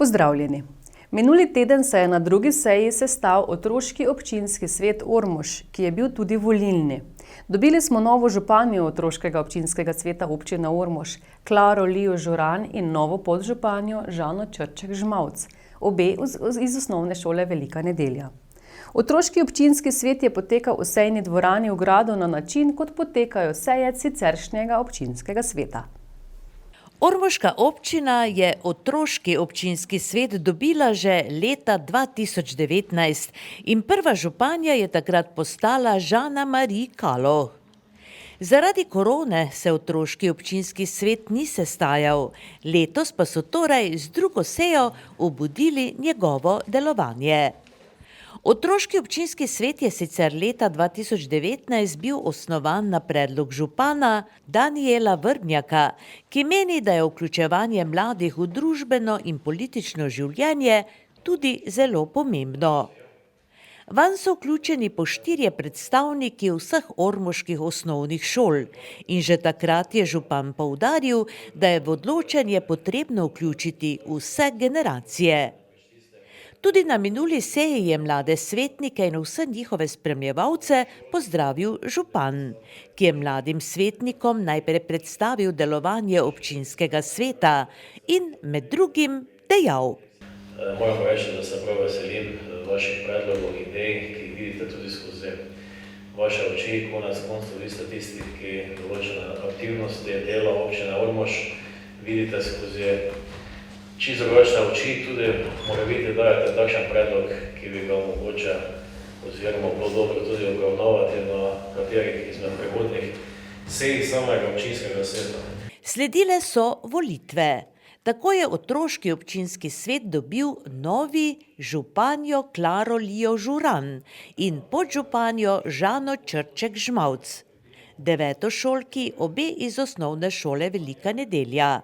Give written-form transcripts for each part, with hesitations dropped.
Pozdravljeni. Minuli teden se je na drugi seji sestal Otroški občinski svet Ormož, ki je bil tudi volilni. Dobili smo novo županjo Otroškega občinskega sveta občine Ormož, Klaro Lijo Žuran, in novo podžupanjo Žano Črček Žmavc, obe iz osnovne šole Velika Nedelja. Otroški občinski svet je potekal v sejni dvorani v gradu na način, kot potekajo seje siceršnjega občinskega sveta. Ormoška občina je Otroški občinski svet dobila že leta 2019 in prva županja je takrat postala Žana Mari Kaloh. Zaradi korone se Otroški občinski svet ni sestajal, letos pa so torej z drugo sejo obudili njegovo delovanje. Otroški občinski svet je sicer leta 2019 bil osnovan na predlog župana Danijela Vrbnjaka, ki meni, da je vključevanje mladih v družbeno in politično življenje tudi zelo pomembno. Vanj so vključeni po 4 predstavniki vseh ormoških osnovnih šol in že takrat je župan poudaril, da je v odločanje potrebno vključiti vse generacije. Tudi na minuli seji je mlade svetnike in vse njihove spremljevalce pozdravil župan, ki je mladim svetnikom najprej predstavil delovanje občinskega sveta in med drugim dejal. Moram reči, da se prav veselim vaših predlogov, idej, ki jih vidite tudi skozi vaše oči. Konec koncev vi ste tisti, ki določene aktivnosti dela občine Ormož vidite skozi čisto drugačne oči, tudi morebiti dajete takšen predlog, ki bi ga mogoče oziroma bilo dobro tudi obravnavati na katerih izmed prihodnjih sej samega občinskega sveta. Sledile so volitve. Tako je Otroški občinski svet dobil novi županjo Klaro Lijo Žuran in podžupanjo Žano Črček Žmavc, devetošolki, obe iz osnovne šole Velika Nedelja.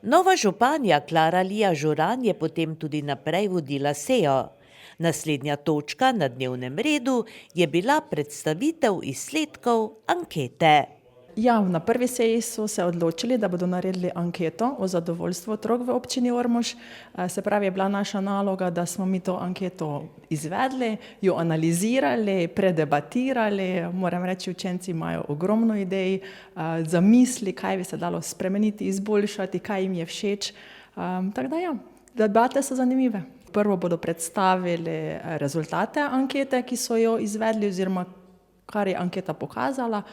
Nova županja Klara Lija Žuran je potem tudi naprej vodila sejo. Naslednja točka na dnevnem redu je bila predstavitev izsledkov ankete. Ja, na prvi seji so se odločili, da bodo naredili anketo o zadovoljstvu otrok v občini Ormož. Se pravi, je bila naša naloga, da smo mi to anketo izvedli, jo analizirali, predebatirali. Moram reči, učenci imajo ogromno idej, zamisli, kaj bi se dalo spremeniti, izboljšati, kaj jim je všeč. Tako da ja, debate so zanimive. Prvo bodo predstavili rezultate ankete, ki so jo izvedli oziroma kar je anketa pokazala,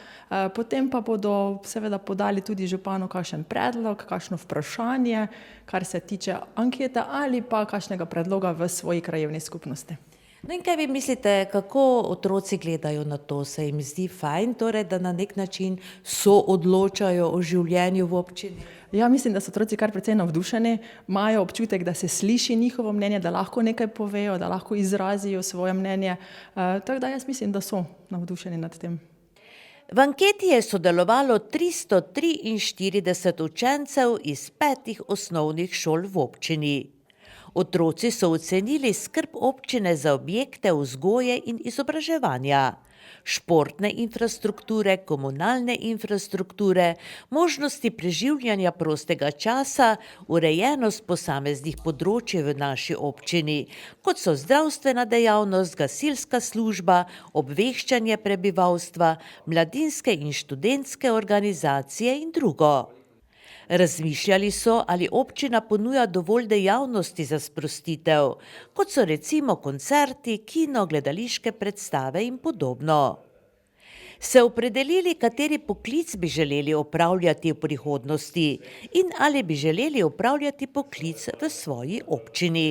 potem pa bodo seveda podali tudi županu kakšen predlog, kakšno vprašanje, kar se tiče ankete ali pa kakšnega predloga v svoji krajevni skupnosti. No in kaj vi mislite, kako otroci gledajo na to? Se jim zdi fajn, torej, da na nek način soodločajo o življenju v občini? Ja, mislim, da so otroci kar precej navdušeni, imajo občutek, da se sliši njihovo mnenje, da lahko nekaj povejo, da lahko izrazijo svoje mnenje. Tako da jaz mislim, da so navdušeni nad tem. V anketi je sodelovalo 343 učencev iz 5 osnovnih šol v občini. Otroci so ocenili skrb občine za objekte vzgoje in izobraževanja, športne infrastrukture, komunalne infrastrukture, možnosti preživljanja prostega časa, urejenost posameznih področij v naši občini, kot so zdravstvena dejavnost, gasilska služba, obveščanje prebivalstva, mladinske in študentske organizacije in drugo. Razmišljali so, ali občina ponuja dovolj dejavnosti za sprostitev, kot so recimo koncerti, kino, gledališke predstave in podobno. Se opredelili, kateri poklic bi želeli opravljati v prihodnosti in ali bi želeli opravljati poklic v svoji občini.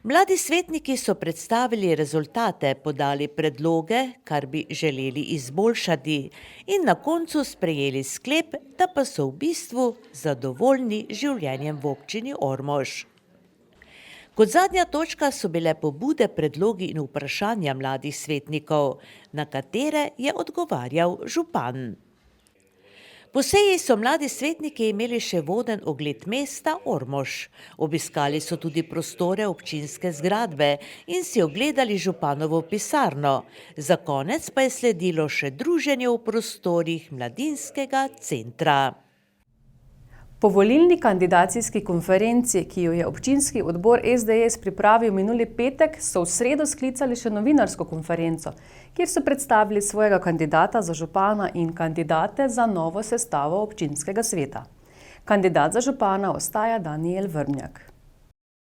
Mladi svetniki so predstavili rezultate, podali predloge, kar bi želeli izboljšati, in na koncu sprejeli sklep, da pa so v bistvu zadovoljni življenjem v občini Ormož. Kot zadnja točka so bile pobude, predlogi in vprašanja mladih svetnikov, na katere je odgovarjal župan. Po seji so mladi svetniki imeli še voden ogled mesta Ormož. Obiskali so tudi prostore občinske zgradbe in si ogledali županovo pisarno. Za konec pa je sledilo še druženje v prostorih mladinskega centra. Po volilni kandidacijski konferenci, ki jo je občinski odbor SDS pripravil minuli petek, so v sredo sklicali še novinarsko konferenco, kjer so predstavili svojega kandidata za župana in kandidate za novo sestavo občinskega sveta. Kandidat za župana ostaja Danijel Vrbnjak.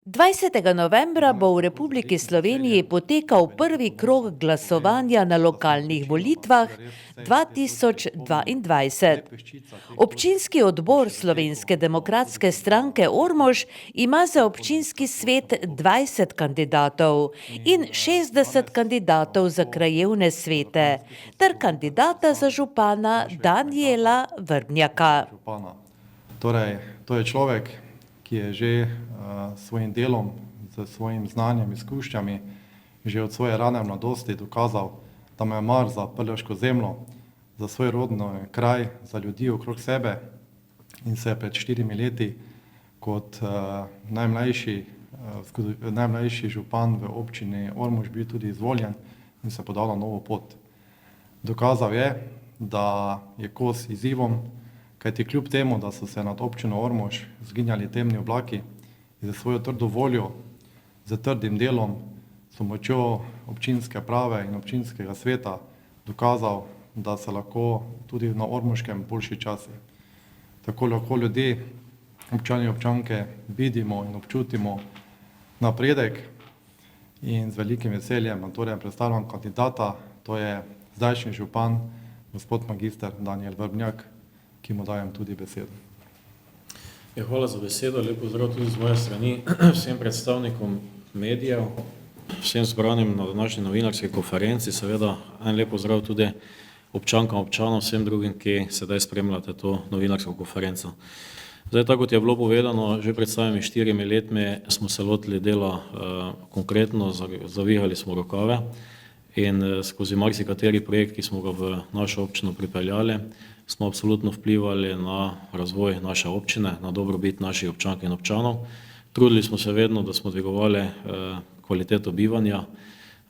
20. novembra bo v Republiki Sloveniji potekal prvi krog glasovanja na lokalnih volitvah 2022. Občinski odbor Slovenske demokratske stranke Ormož ima za občinski svet 20 kandidatov in 60 kandidatov za krajevne svete ter kandidata za župana Danijela Vrbnjaka. Torej, to je človek, ki je že svojim delom, z svojim znanjem, izkušnjami, že od svoje rane mladosti dokazal, da mu je mar za prleško zemljo, za svoj rodni kraj, za ljudi okrog sebe in se je pred 4 leti kot najmlajši župan v občini Ormož bil tudi izvoljen in se podal na novo pot. Dokazal je, da je kos izzivom, kajti kljub temu, da so se nad občino Ormož zginjali temni oblaki, in za svojo trdo voljo, z trdim delom, s pomočjo občinske prave in občinskega sveta dokazal, da se lahko tudi na Ormoškem boljši časi. Tako lahko ljudje, občani in občanke vidimo in občutimo napredek in z velikim veseljem torej predstavljam kandidata, to je zdajšnji župan, gospod magister Danijel Vrbnjak, ki mu dajem tudi besedo. Hvala za besedo, lep pozdrav tudi z moje strani vsem predstavnikom medijev, vsem zbranim na današnji novinarski konferenci, seveda en lep pozdrav tudi občankam, občanom, vsem drugim, ki sedaj spremljate to novinarsko konferenco. Zdaj, tako kot je bilo povedano, že pred samimi 4 letmi smo se lotili dela konkretno, zavihali smo rokave in skozi marsikateri projekt, ki smo ga v našo občino pripeljali, smo absolutno vplivali na razvoj naše občine, na dobrobit naših občank in občanov. Trudili smo se vedno, da smo dvigovali kvaliteto bivanja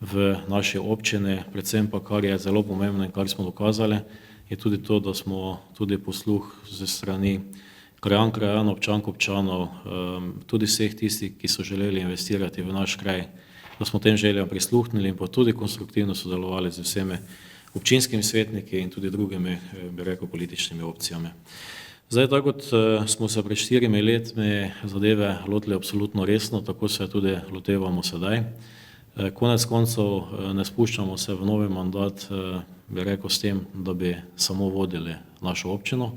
v naši občini, predvsem pa, kar je zelo pomembno in kar smo dokazali, je tudi to, da smo tudi posluh ze strani krajanov, občanov, tudi vseh tistih, ki so želeli investirati v naš kraj, da smo tem željam prisluhnili in pa tudi konstruktivno sodelovali z vsemi občinskimi svetniki in tudi drugimi, bi rekel, političnimi opcijami. Zdaj, tako kot smo se pred 4 letmi zadeve lotili absolutno resno, tako se tudi lotevamo sedaj. Konec koncev ne spuščamo se v novi mandat, bi rekel, s tem, da bi samo vodili našo občino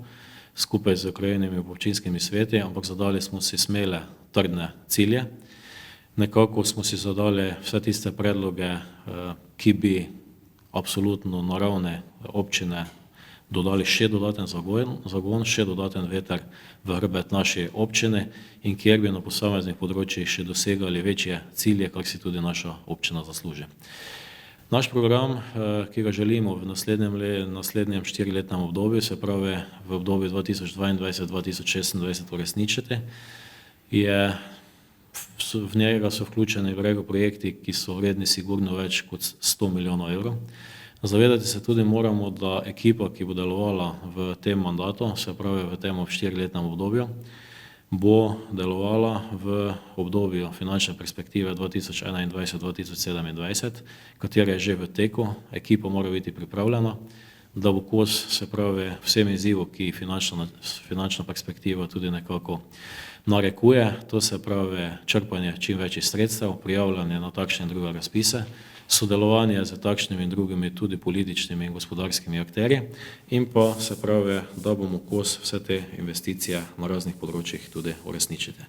skupaj z krajevnimi občinskimi sveti, ampak zadali smo si smele, trdne cilje. Nekako smo si zadali vse tiste predloge, ki bi absolutno naravne občine dodali še dodaten zagon, še dodaten veter v hrbet naše občine in kjer bi na posameznih področjih še dosegali večje cilje, kar si tudi naša občina zasluži. Naš program, ki ga želimo v naslednjem 4-letnem obdobju, se pravi v obdobju 2022-2026 uresničiti, v njega so vključeni projekti, ki so vredni sigurno več kot 100 milijonov evrov. Zavedati se tudi moramo, da ekipa, ki bo delovala v tem mandatu, se pravi v tem 4-letnem obdobju, bo delovala v obdobju finančne perspektive 2021-2027, katera je že v teku, ekipa mora biti pripravljena, da bo kos, se pravi, vsem izzivom, ki finančna perspektiva tudi nekako narekuje, to se pravi črpanje čim večjih sredstev, prijavljanje na takšne in druge razpise, sodelovanje z takšnimi in drugimi tudi političnimi in gospodarskimi akterji in pa se pravi, da bomo kos vse te investicije na raznih področjih tudi uresničiti.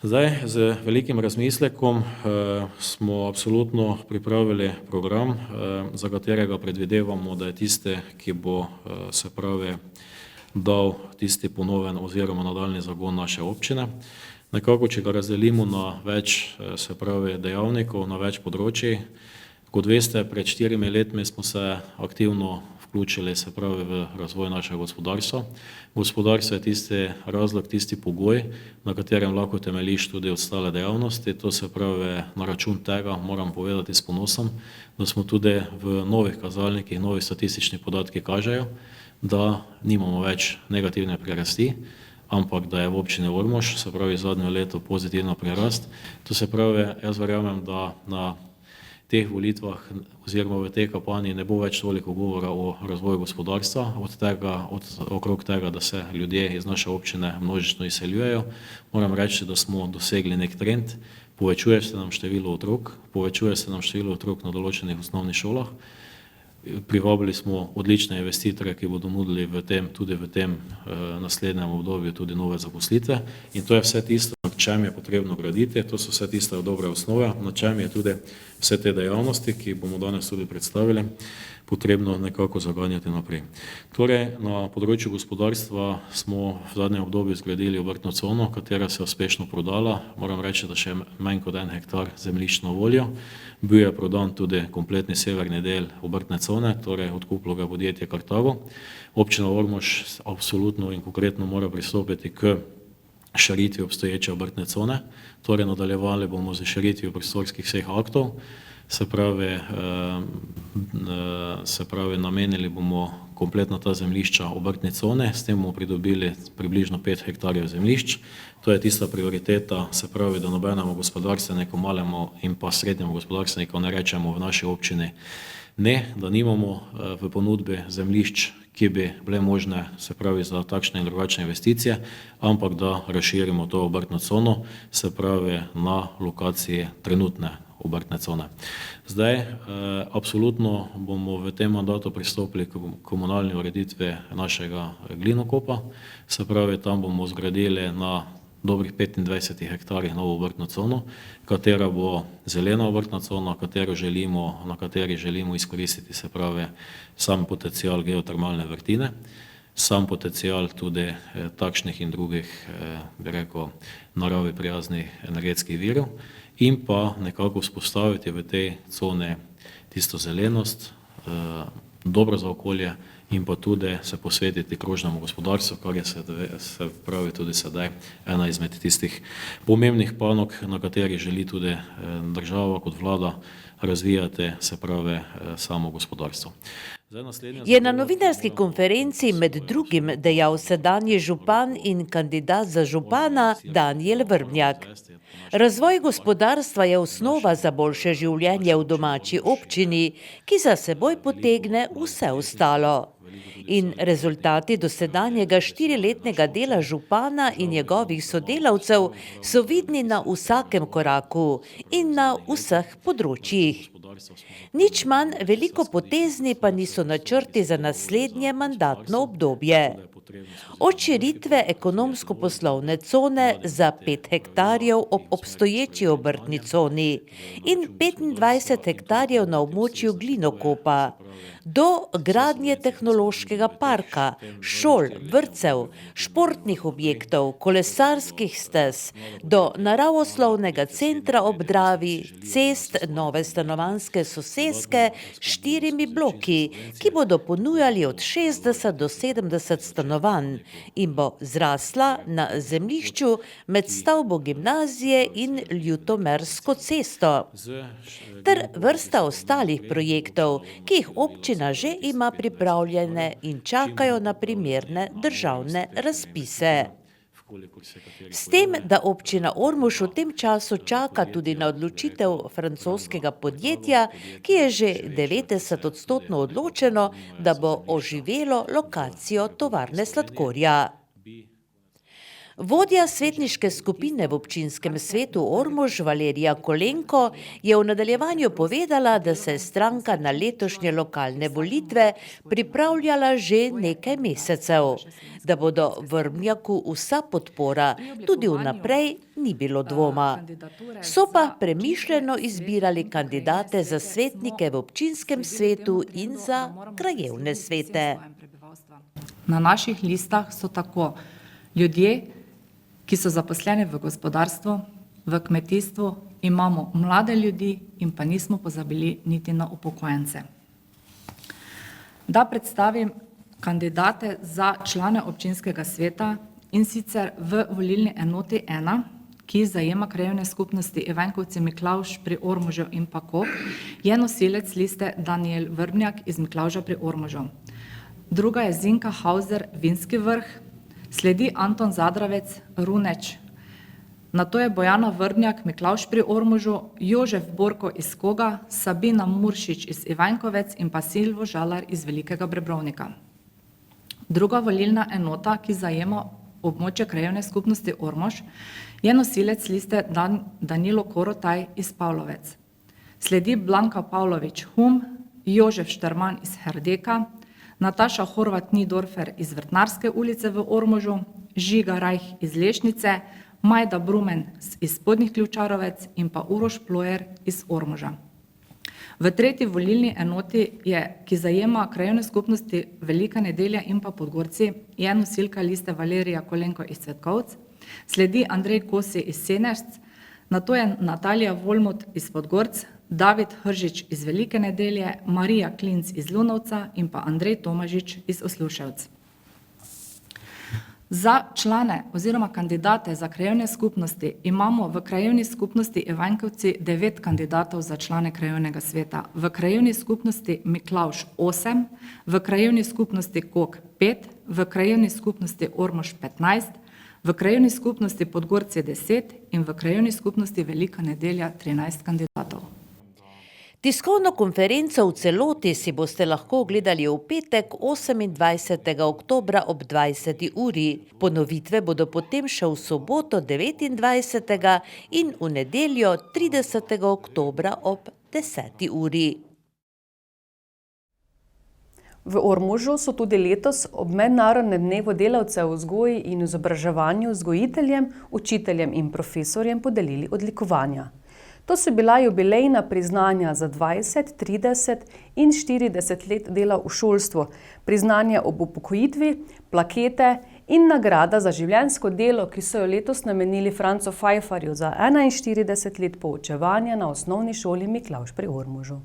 Zdaj, z velikim razmislekom smo absolutno pripravili program, za katerega predvidevamo, da je tisti, ki bo, se pravi, dal tisti ponoven oziroma nadaljni zagon naše občine. Nekako, če ga razdelimo na več, se pravi, dejavnikov, na več področji. Kot veste, pred 4 letmi smo se aktivno vključili, se pravi, v razvoj našega gospodarstva. Gospodarstvo je tisti razlog, tisti pogoj, na katerem lahko temeljiš tudi ostale dejavnosti. To se pravi, na račun tega moram povedati s ponosom, da smo tudi v novih kazalnikih, novi statistični podatki kažejo, da nimamo več negativne prerasti, ampak da je v občini Ormož, se pravi zadnjo leto pozitivna prerast. To se pravi, jaz verjamem, da na teh volitvah oziroma v tej kampanji ne bo več toliko govora o razvoju gospodarstva, okrog tega, da se ljudje iz naše občine množično izseljujejo. Moram reči, da smo dosegli nek trend, povečuje se nam število otrok na določenih osnovnih šolah. Privabili smo odlične investitorje, ki bodo nudili tudi v tem naslednjem obdobju tudi nove zaposlitve, in to je vse tisto, na čem je potrebno graditi, to so vse tiste dobre osnove, na čem je tudi vse te dejavnosti, ki bomo danes tudi predstavili, potrebno nekako zaganjati naprej. Torej, na področju gospodarstva smo v zadnjem obdobju zgradili obrtno cono, katera se je uspešno prodala. Moram reči, da še manj kot 1 hektar zemljišč na voljo. Bil je prodan tudi kompletni severni del obrtne cone, torej odkupilo ga podjetje Kartago. Občina Ormož absolutno in konkretno mora pristopiti k širitvi obstoječe obrtne cone, torej nadaljevali bomo z širitvijo prostorskih vseh aktov, se pravi namenili bomo kompletno ta zemljišča obrtne cone, s tem bomo pridobili približno 5 hektarjev zemljišč. To je tista prioriteta, se pravi, da nobenemu gospodarstveniku, malemu in pa srednjemu gospodarstveniku ne rečemo v naši občini ne, da nimamo v ponudbi zemljišč, ki bi bile možne, se pravi, za takšne in drugačne investicije, ampak da razširimo to obrtno cono, se pravi, na lokaciji trenutne obrtne cone. Zdaj, absolutno bomo v tem mandatu pristopili k komunalni ureditvi našega glinokopa, se pravi, tam bomo zgradili na dobrih 25 hektarjih novo obrtno cono, katera bo zelena obrtna cona, na kateri želimo izkoristiti, se pravi, sam potencial geotermalne vrtine, sam potencial tudi takšnih in drugih, bi rekel, naravi prijaznih energetskih virov in pa nekako vzpostaviti v tej coni tisto zelenost, dobro za okolje in pa tudi se posvetiti krožnemu gospodarstvu, kar je se pravi tudi sedaj ena izmed tistih pomembnih panog, na kateri želi tudi država kot vlada razvijati, se pravi, samo gospodarstvo. Je na novinarski konferenci med drugim dejal sedanji župan in kandidat za župana Danijel Vrbnjak. Razvoj gospodarstva je osnova za boljše življenje v domači občini, ki za seboj potegne vse ostalo. In rezultati dosedanjega 4-letnega dela župana in njegovih sodelavcev so vidni na vsakem koraku in na vseh področjih. Nič manj velikopotezni pa niso načrti za naslednje mandatno obdobje. Od širitve ekonomsko-poslovne cone za 5 hektarjev ob obstoječi obrtni coni in 25 hektarjev na območju glinokopa, do gradnje tehnološkega parka, šol, vrtcev, športnih objektov, kolesarskih stez, do naravoslovnega centra ob Dravi, cest, nove stanovanjske soseske s 4 bloki, ki bodo ponujali od 60 do 70 stanovanj in bo zrasla na zemljišču med stavbo gimnazije in Ljutomersko cesto. Ter vrsta ostalih projektov, ki jih občina že ima pripravljene in čakajo na primerne državne razpise. S tem, da občina Ormož v tem času čaka tudi na odločitev francoskega podjetja, ki je že 90% odločeno, da bo oživelo lokacijo tovarne sladkorja. Vodja svetniške skupine v občinskem svetu Ormož Valerija Kolenko je v nadaljevanju povedala, da se je stranka na letošnje lokalne volitve pripravljala že nekaj mesecev. Da bodo Vrbnjaku vsa podpora, tudi vnaprej ni bilo dvoma. So pa premišljeno izbirali kandidate za svetnike v občinskem svetu in za krajevne svete. Na naših listah so tako ljudje, ki so zaposleni v gospodarstvu, v kmetijstvu, imamo mlade ljudi in pa nismo pozabili niti na upokojence. Da predstavim kandidate za člane občinskega sveta, in sicer v volilni enoti 1, ki zajema krajevne skupnosti Ivenkovci, Miklavž pri Ormožu in pa Kop, je nosilec liste Danijel Vrbnjak iz Miklavža pri Ormožu. druga je Zinka Hauser, Vinski vrh, sledi Anton Zadravec, Runeč, nato je Bojana Vrnjak, Miklavž pri Ormožu, Jožef Borko iz Koga, Sabina Muršič iz Ivanjkovec in pa Silvo Žalar iz Velikega Brebrovnika. Druga volilna enota, ki zajema območje krajevne skupnosti Ormož, je nosilec liste Danilo Korotaj iz Pavlovec. Sledi Blanka Pavlović Hum, Jožef Šterman iz Herdeka, Nataša Horvat Nidorfer iz Vrtnarske ulice v Ormožu, Žiga Rajh iz Lešnice, Majda Brumen iz Spodnjih Ključarovec in pa Uroš Plojer iz Ormoža. V tretji volilni enoti, ki zajema krajevne skupnosti Velika Nedelja in pa Podgorci, je nosilka liste Valerija Kolenko iz Cvetkovc, sledi Andrej Kosi iz Senešc, nato je Natalija Volmut iz Podgorc, David Hržič iz Velike Nedelje, Marija Klinc iz Lunovca in pa Andrej Tomažič iz Osluševc. Za člane oziroma kandidate za krajevne skupnosti imamo v krajevni skupnosti Ivanjkovci 9 kandidatov za člane krajevnega sveta, v krajevni skupnosti Miklavž 8, v krajevni skupnosti Kog 5, v krajevni skupnosti Ormož 15, v krajevni skupnosti Podgorci 10 in v krajevni skupnosti Velika Nedelja 13 kandidatov. Tiskovno konferenco v celoti si boste lahko ogledali v petek 28. oktobra ob 20. uri. Ponovitve bodo potem še v soboto 29. in v nedeljo 30. oktobra ob 10. uri. V Ormožu so tudi letos ob Mednarodnem dnevu delavcev v vzgoji in izobraževanju vzgojiteljem, učiteljem in profesorjem podelili odlikovanja. To so bila jubilejna priznanja za 20, 30 in 40 let dela v šolstvu, priznanja ob upokojitvi, plakete in nagrada za življenjsko delo, ki so jo letos namenili Francu Pfeifferju za 41 let poučevanja na osnovni šoli Miklavž pri Ormožu.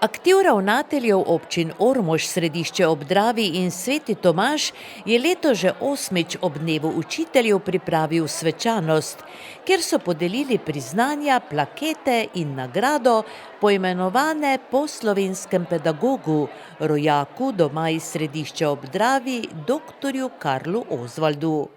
Aktiv ravnateljev občin Ormož, Središče ob Dravi in Sveti Tomaž je letos že 8. ob dnevu učiteljev pripravil svečanost, kjer so podelili priznanja, plakete in nagrado poimenovane po slovenskem pedagogu, rojaku doma iz Središča ob Dravi, doktorju Karlu Ozvaldu.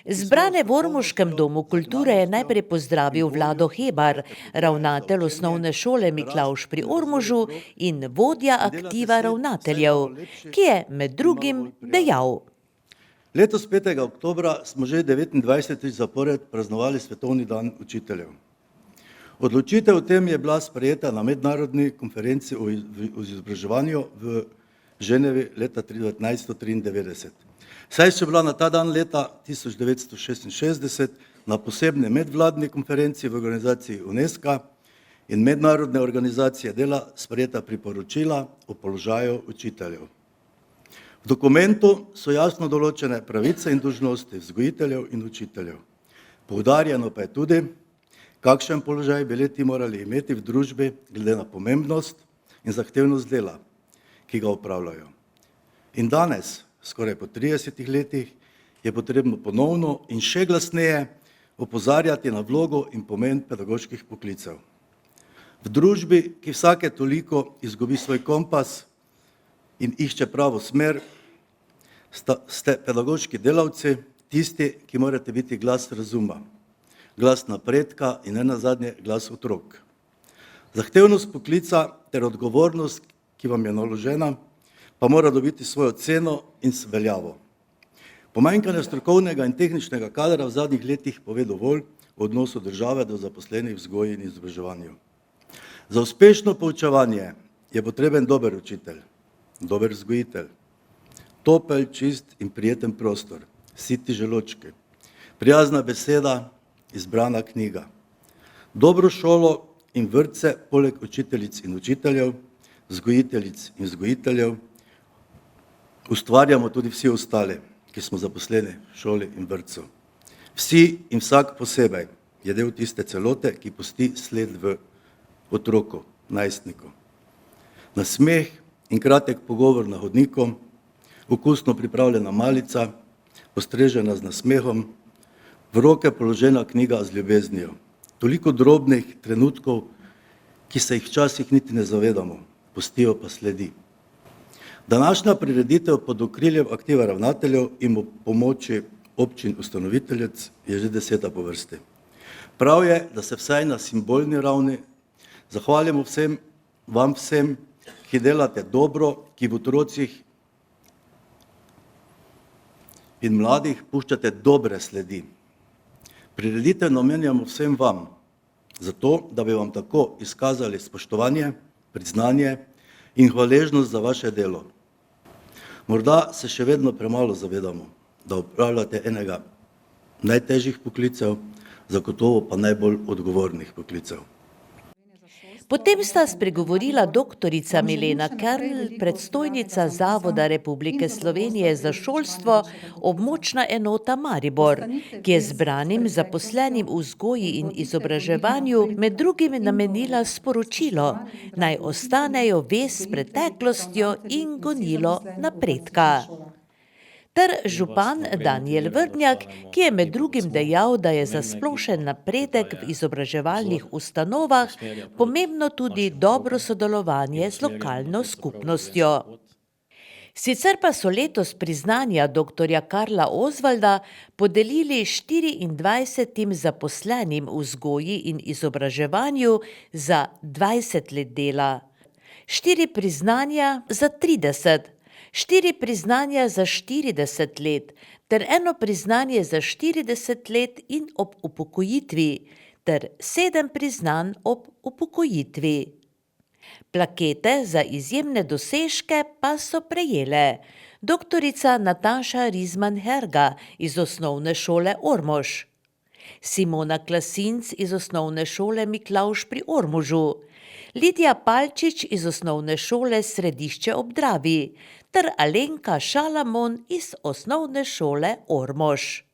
Zbrane v Ormoškem domu kulture je najprej pozdravil Vlado Hebar, ravnatelj osnovne šole Miklavž pri Ormožu in vodja aktiva ravnateljev, ki je med drugim dejal. Letos 5. oktobra smo že 29. zapored praznovali Svetovni dan učiteljev. Odločitev o tem je bila sprejeta na mednarodni konferenci o izobraževanju v Ženevi leta 1993. Saj so bila na ta dan leta 1966 na posebni medvladni konferenci v organizaciji UNESCO in mednarodne organizacije dela sprejeta priporočila o položaju učiteljev. V dokumentu so jasno določene pravice in dolžnosti vzgojiteljev in učiteljev. Poudarjeno pa je tudi, kakšen položaj bi le-ti morali imeti v družbi glede na pomembnost in zahtevnost dela, ki ga opravljajo. In danes, skoraj po 30 letih, je potrebno ponovno in še glasneje opozarjati na vlogo in pomen pedagoških poklicev. V družbi, ki vsake toliko izgubi svoj kompas in išče pravo smer, ste pedagoški delavci tisti, ki morate biti glas razuma, glas napredka in nenazadnje glas otrok. Zahtevnost poklica ter odgovornost, ki vam je naložena, pa mora dobiti svojo ceno in veljavo. Pomanjkanje strokovnega in tehničnega kadra v zadnjih letih pove dovolj o odnosu države do zaposlenih v vzgoji in izobraževanju. Za uspešno poučevanje je potreben dober učitelj, dober vzgojitelj, topel, čist in prijeten prostor, siti želočki, prijazna beseda, izbrana knjiga. Dobro šolo in vrtce, poleg učiteljic in učiteljev, vzgojiteljic in vzgojiteljev, ustvarjamo tudi vsi ostali, ki smo zaposleni v šoli in vrtcu. Vsi in vsak posebej je del tiste celote, ki pusti sled v otroku, najstniku. Nasmeh in kratek pogovor na hodniku, okusno pripravljena malica, postrežena z nasmehom, v roke položena knjiga z ljubeznijo. Toliko drobnih trenutkov, ki se jih včasih niti ne zavedamo, pustijo pa sledi. Današnja prireditev pod okriljem aktiva ravnateljev in ob pomoči občin ustanoviteljic je že 10. po vrsti. Prav je, da se vsaj na simbolni ravni zahvalimo vam vsem, ki delate dobro, ki v otrocih in mladih puščate dobre sledi. Prireditev namenjamo vsem vam, zato da bi vam tako izkazali spoštovanje, priznanje in hvaležnost za vaše delo. Morda se še vedno premalo zavedamo, da opravljate enega najtežjih poklicev, zagotovo pa najbolj odgovornih poklicev. Potem sta spregovorila doktorica Milena Kernl, predstojnica Zavoda Republike Slovenije za šolstvo, območna enota Maribor, ki je zbranim zaposlenim v vzgoji in izobraževanju med drugim namenila sporočilo, naj ostanejo vez s preteklostjo in gonilo napredka. Ter župan Danijel Vrnjak, ki je med drugim dejal, da je za splošen napredek v izobraževalnih ustanovah pomembno tudi dobro sodelovanje z lokalno skupnostjo. Sicer pa so letos priznanja dr. Karla Osvalda podelili 24 zaposlenim v vzgoji in izobraževanju za 20 let dela, 4 priznanja za 30, 4 priznanja za 40 let ter 1 priznanje za 40 let in ob upokojitvi ter 7 priznanj ob upokojitvi. Plakete za izjemne dosežke pa so prejele doktorica Nataša Rizman-Herga iz osnovne šole Ormož, Simona Klasinc iz osnovne šole Miklavž pri Ormožu, Lidija Palčič iz osnovne šole Središče ob Dravi ter Alenka Šalamon iz osnovne šole Ormož.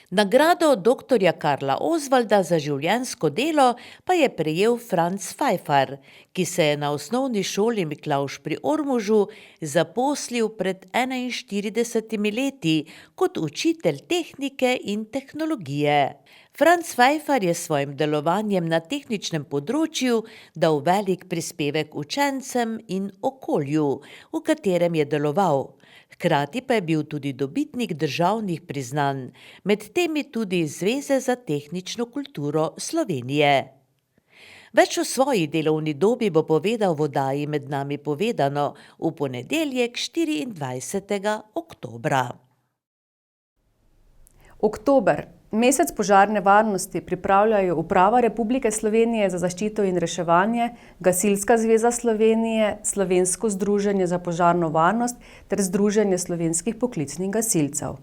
Nagrado dr. Karla Osvalda za življenjsko delo pa je prejel Franc Pfeiffer, ki se je na osnovni šoli Miklavž pri Ormožu zaposlil pred 41 leti kot učitelj tehnike in tehnologije. Franc Pfeiffer je s svojim delovanjem na tehničnem področju dal velik prispevek učencem in okolju, v katerem je deloval. Hkrati pa je bil tudi dobitnik državnih priznanj, med temi tudi Zveze za tehnično kulturo Slovenije. Več o svoji delovni dobi bo povedal v oddaji Med nami povedano v ponedeljek 24. oktobra. Oktober. Mesec požarne varnosti pripravljajo Uprava Republike Slovenije za zaščito in reševanje, Gasilska zveza Slovenije, Slovensko združenje za požarno varnost ter Združenje slovenskih poklicnih gasilcev.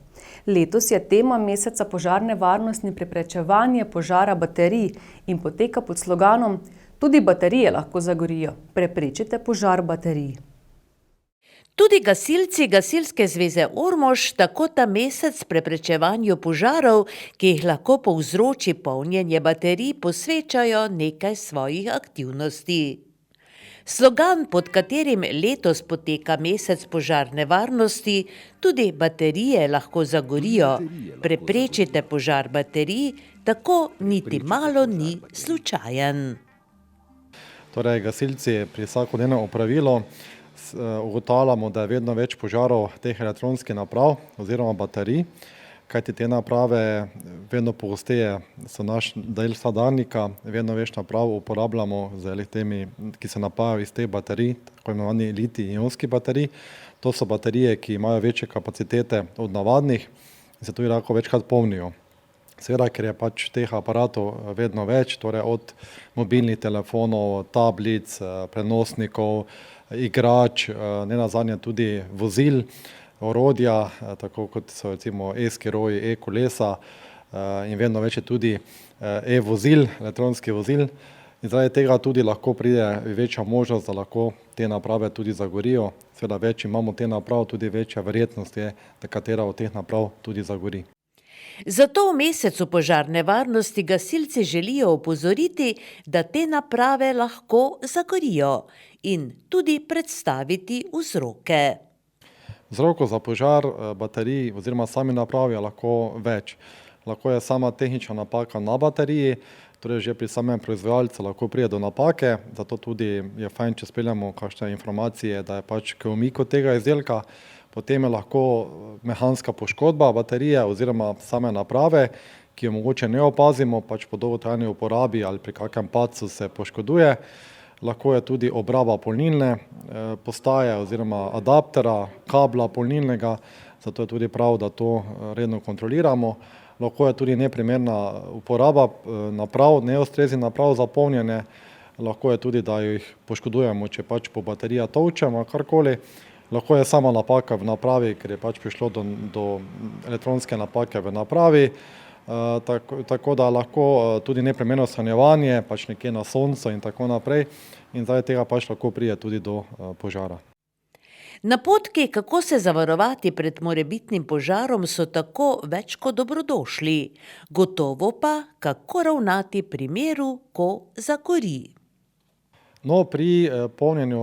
Letos je tema meseca požarne varnosti preprečevanje požara baterij in poteka pod sloganom Tudi baterije lahko zagorijo. Preprečite požar baterij. Tudi gasilci Gasilske zveze Ormož tako ta mesec preprečevanju požarov, ki jih lahko povzroči polnjenje baterij, posvečajo nekaj svojih aktivnosti. Slogan, pod katerim letos poteka mesec požarne varnosti, Tudi baterije lahko zagorijo. Preprečite požar baterij, tako niti malo ni slučajen. Torej, gasilci pri vsakodnevnem opravilu ugotavljamo, da je vedno več požarov teh elektronskih naprav oziroma baterij, kajti te naprave vedno pogosteje so naš del vsakdanjika, vedno več naprav uporabljamo z temi, ki se napajajo iz teh baterij, tako imenovani litij-ionskih baterij. To so baterije, ki imajo večje kapacitete od navadnih in se tudi lahko večkrat polnijo. Seveda, ker je pač teh aparatov vedno več, torej od mobilnih telefonov, tablic, prenosnikov, igrač, nenazadnje tudi vozil, orodja, tako kot so recimo e-skiroji, e-kolesa in vedno več je tudi e-vozil, elektronskih vozil. In zaradi tega tudi lahko pride večja možnost, da lahko te naprave tudi zagorijo. Seveda več imamo te naprav, tudi večja verjetnost je, da katera od teh naprav tudi zagori. Zato v mesecu požarne varnosti gasilci želijo opozoriti, da te naprave lahko zagorijo in tudi predstaviti vzroke. Vzrokov za požar baterij oziroma sami napravi je lahko več. Lahko je sama tehnična napaka na bateriji, torej že pri samem proizvajalcu lahko pride do napake, zato tudi je fajn, če speljamo kakšne informacije, da je pač k umiku tega izdelka, potem je lahko mehanska poškodba baterije oziroma same naprave, ki jo mogoče ne opazimo, pač po dolgotrajni uporabi ali pri kakem padcu se poškoduje. Lahko je tudi obraba polnilne postaje oziroma adaptera, kabla polnilnega, zato je tudi prav, da to redno kontroliramo. Lahko je tudi neprimerna uporaba naprav, neustrezni naprav za polnjenje, lahko je tudi, da jih poškodujemo, če pač po baterija tolčemo, karkoli. Lahko je sama napaka v napravi, ker je pač prišlo do elektronske napake v napravi, tako da lahko tudi neprimerno shranjevanje, pač nekje na soncu in tako naprej, in zaradi tega pač lahko pride tudi do požara. Napotki, kako se zavarovati pred morebitnim požarom, so tako več kot dobrodošli. Gotovo pa, kako ravnati v primeru, ko zagori. No, pri polnjenju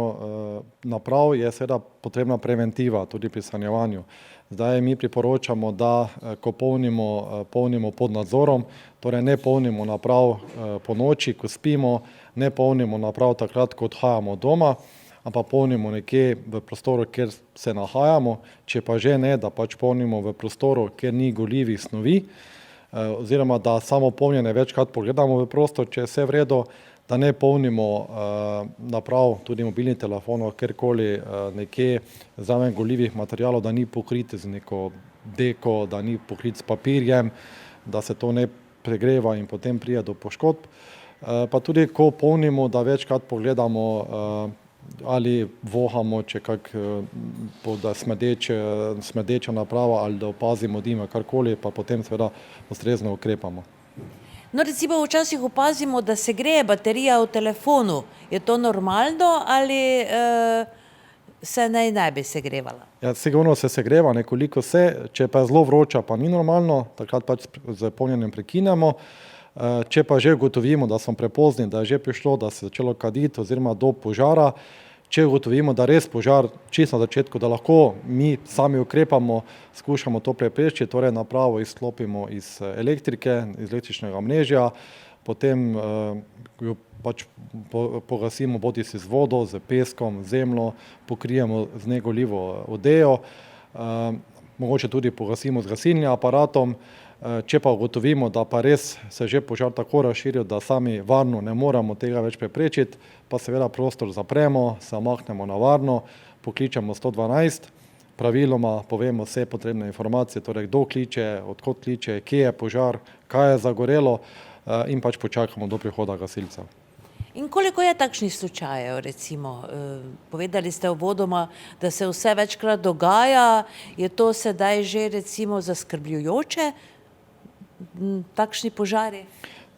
naprav je seveda potrebna preventiva, tudi pri shranjevanju. Zdaj mi priporočamo, da ko polnimo pod nadzorom, torej ne polnimo naprav po noči, ko spimo, ne polnimo naprav takrat, ko odhajamo od doma, ampak polnimo nekje v prostoru, kjer se nahajamo, če pa že ne, da pač polnimo v prostoru, kjer ni gorljivih snovi, oziroma da samo polnjenje večkrat pogledamo v prostor, če je vse v redu, da ne polnimo naprav, tudi mobilnih telefonov, kjerkoli nekje zraven gorljivih materialov, da ni pokrit z neko deko, da ni pokrit s papirjem, da se to ne pregreva in potem pride do poškodb. Pa tudi, ko polnimo, da večkrat pogledamo, ali vohamo, če da smrdeča naprava ali da opazimo dima, karkoli, pa potem seveda ustrezno ukrepamo. No, recimo včasih opazimo, da se greje baterija v telefonu. Je to normalno ali se naj ne bi segrevala? Ja, sigurno se segreva, nekoliko se, če pa je zelo vroča, pa ni normalno, takrat pač z polnjenjem prekinemo. Če pa že ugotovimo, da smo prepozni, da je že prišlo, da se je začelo kaditi oziroma do požara, če ugotovimo, da res požar čisto na začetku, da lahko mi sami ukrepamo, skušamo to preprečiti, torej napravo izklopimo iz elektrike, iz električnega omrežja, potem jo pač pogasimo bodisi z vodo, z peskom, zemljo, pokrijemo z negorljivo odejo, mogoče tudi pogasimo z gasilnim aparatom. Če pa ugotovimo, da pa res se že požar tako razširil, da sami varno ne moremo tega več preprečiti, pa seveda prostor zapremo, se omaknemo na varno, pokličemo 112, praviloma povemo vse potrebne informacije, torej kdo kliče, odkot kliče, kje je požar, kaj je zagorelo in pač počakamo do prihoda gasilcev. In koliko je takšnih slučajev, recimo? Povedali ste uvodoma, da se vse večkrat dogaja, je to sedaj že recimo zaskrbljujoče? Takšni požari?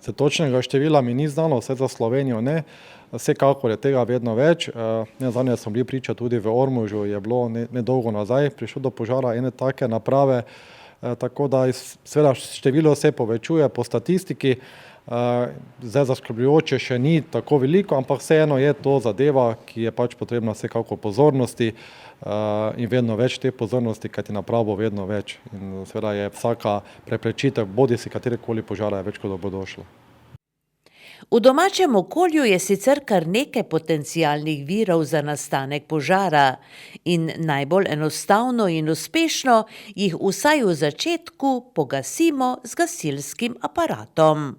Se točnega števila mi ni znano, vse za Slovenijo ne, vsekakor je tega vedno več. Zadnje smo bili priča tudi v Ormožu, je bilo nedolgo nazaj prišlo do požara ene take naprave, tako da seveda število se povečuje po statistiki, zdaj zaskrbljujoče še ni tako veliko, ampak vseeno je to zadeva, ki je pač potrebna vsekakor pozornosti in vedno več te pozornosti, kajti naprav bo vedno več. In seveda je vsaka preprečitev, bodisi katerekoli požara, je več kot dobrodošla. V domačem okolju je sicer kar nekaj potencialnih virov za nastanek požara in najbolj enostavno in uspešno jih vsaj v začetku pogasimo z gasilskim aparatom.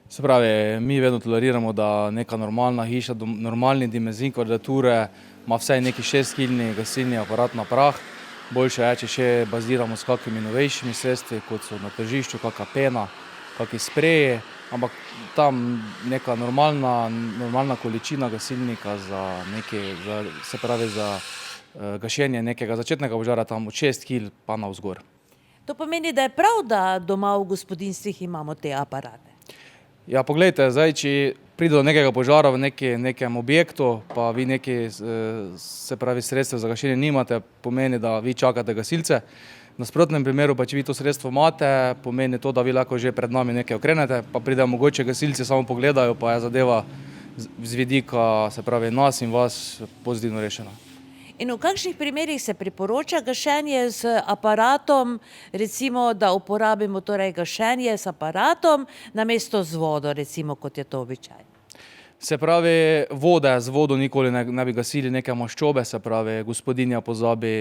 Se pravi, mi vedno toleriramo, da neka normalna hiša, normalni dimenzij kvadrature ima vsaj neki 6-kilni gasilni aparat na prah. Boljše je, če še baziramo s kakimi novejšimi sredstvi, kot so na tržišču, kakšna pena, kakšni spreji, ampak tam neka normalna količina gasilnika za gašenje nekega začetnega požara, tam od 6 kil pa navzgor. To pomeni, da je prav, da doma v gospodinjstvih imamo te aparate. Ja, poglejte, zdaj, če pride do nekega požara v nekem objektu, pa vi neki, sredstev za gašenje nimate, pomeni, da vi čakate gasilce. V nasprotnem primeru pa, če vi to sredstvo imate, pomeni to, da vi lahko že pred nami nekaj ukrenete, pa pridejo mogoče gasilci, samo pogledajo, pa je zadeva z vidika, se pravi, nas in vas pozitivno rešena. In v kakšnih primerih se priporoča gašenje z aparatom, recimo, da uporabimo torej gašenje s aparatom namesto z vodo, recimo, kot je to običaj? Se pravi, z vodo nikoli ne bi gasili neke maščobe, se pravi, gospodinja pozabi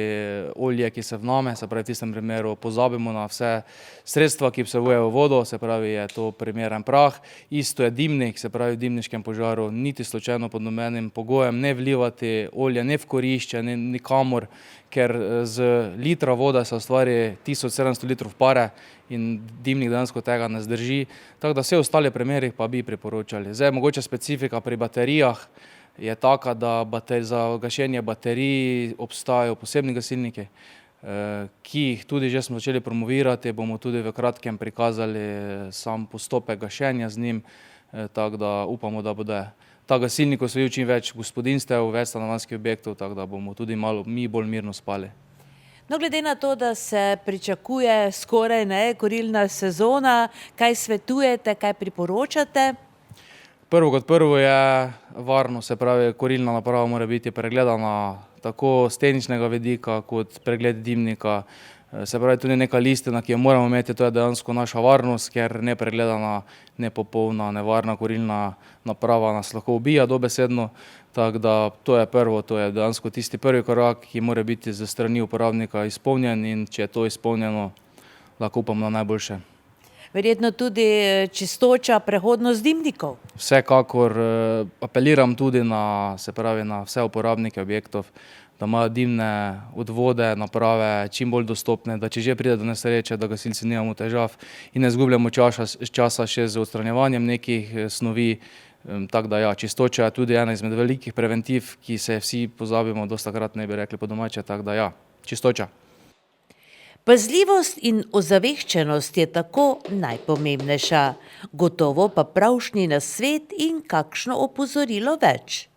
olje, ki se vname, se pravi, v tistem primeru pozabimo na vse sredstva, ki vsebujejo vodo, se pravi, je to primeren prah. Isto je dimnik, se pravi, v dimniškem požaru niti slučajno pod nobenim pogojem ne vlivati olje, ne v kurišče, ne nikamor, ker z litra vode se ustvari 1700 litrov pare in dimnik dejansko tega ne zdrži. Tako da vse ostale primerih pa bi priporočali. Zdaj, mogoče specifika pri baterijah je taka, da za gašenje baterij obstajajo posebni gasilniki, ki jih tudi že smo začeli promovirati, bomo tudi v kratkem prikazali sam postopek gašenja z njim, tako da upamo, da bodo ta gasilnik osvojil čim več gospodinjstev, več stanovanjskih objektov, tako da bomo tudi malo mi bolj mirno spali. No, glede na to, da se pričakuje skoraj kurilna sezona, kaj svetujete, kaj priporočate? Prvo kot prvo je varno, se pravi, kurilna naprava mora biti pregledana tako z tehničnega vidika kot pregled dimnika. Se pravi, tudi neka listina, ki jo moramo imeti, to je dejansko naša varnost, ker nepregledana, nepopolna, nevarna kurilna naprava nas lahko ubija dobesedno. Tako da to je prvo, to je dejansko tisti prvi korak, ki mora biti ze strani uporabnika izpolnjen, in če je to izpolnjeno, lahko upamo na najboljše. Verjetno tudi čistoča, prehodnost dimnikov. Vsekakor apeliram tudi na vse uporabnike objektov, da imajo dimne odvode, naprave čim bolj dostopne, da če že pride do nesreče, da gasilci nimamo težav in ne izgubljamo časa še z odstranjevanjem nekih snovi. Tako da ja, čistoča je tudi ena izmed velikih preventiv, ki se vsi pozabimo, dostakrat ne bi rekli po domače, tako da ja, čistoča. Pazljivost in ozaveščenost je tako najpomembnejša, gotovo pa pravšnji nasvet in kakšno opozorilo več.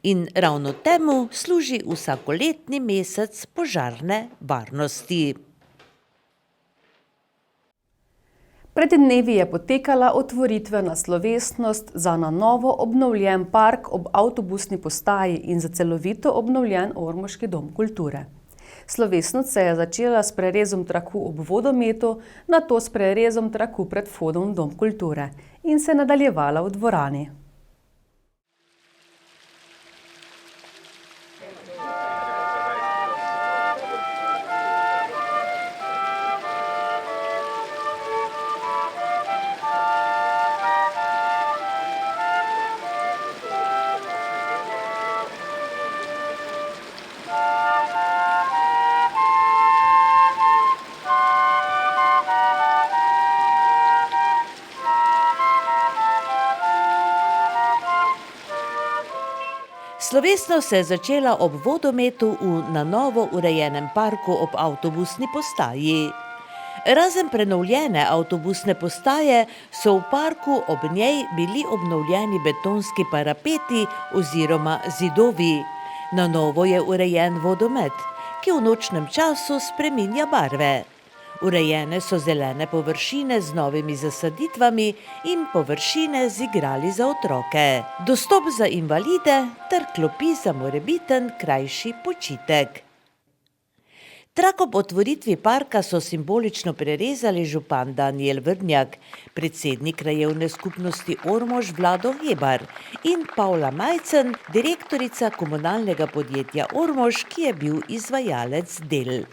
In ravno temu služi vsakoletni mesec požarne varnosti. Pred dnevi je potekala otvoritvena slovesnost za na novo obnovljen park ob avtobusni postaji in za celovito obnovljen ormoški dom kulture. Slovesnost se je začela s prerezom traku ob vodometu, nato s prerezom traku pred vhodom v dom kulture in se nadaljevala v dvorani. Slovesnost se je začela ob vodometu v na novo urejenem parku ob avtobusni postaji. Razen prenovljene avtobusne postaje so v parku ob njej bili obnovljeni betonski parapeti oziroma zidovi. Na novo je urejen vodomet, ki v nočnem času spreminja barve. Urejene so zelene površine z novimi zasaditvami in površine z igrali za otroke. Dostop za invalide ter klopi za morebiten krajši počitek. Trak ob otvoritvi parka so simbolično prerezali župan Danijel Vrvnjak, predsednik krajevne skupnosti Ormož Vlado Hebar in Pavla Majcen, direktorica komunalnega podjetja Ormož, ki je bil izvajalec del.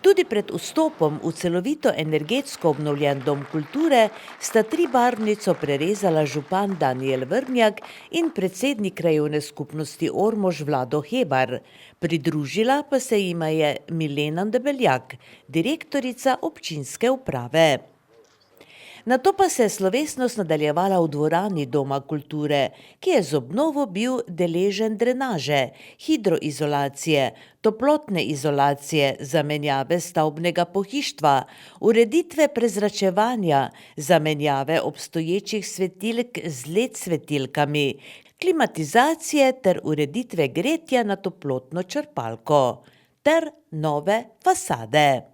Tudi pred vstopom v celovito energetsko obnovljen dom kulture sta tribarvnico prerezala župan Danijel Vrvnjak in predsednik krajevne skupnosti Ormož Vlado Hebar. Pridružila pa se jima je Milena Debeljak, direktorica občinske uprave. Nato pa se je slovesnost nadaljevala v dvorani Doma kulture, ki je z obnovo bil deležen drenaže, hidroizolacije, toplotne izolacije, zamenjave stavbnega pohištva, ureditve prezračevanja, zamenjave obstoječih svetilk z LED svetilkami, klimatizacije ter ureditve gretja na toplotno črpalko ter nove fasade.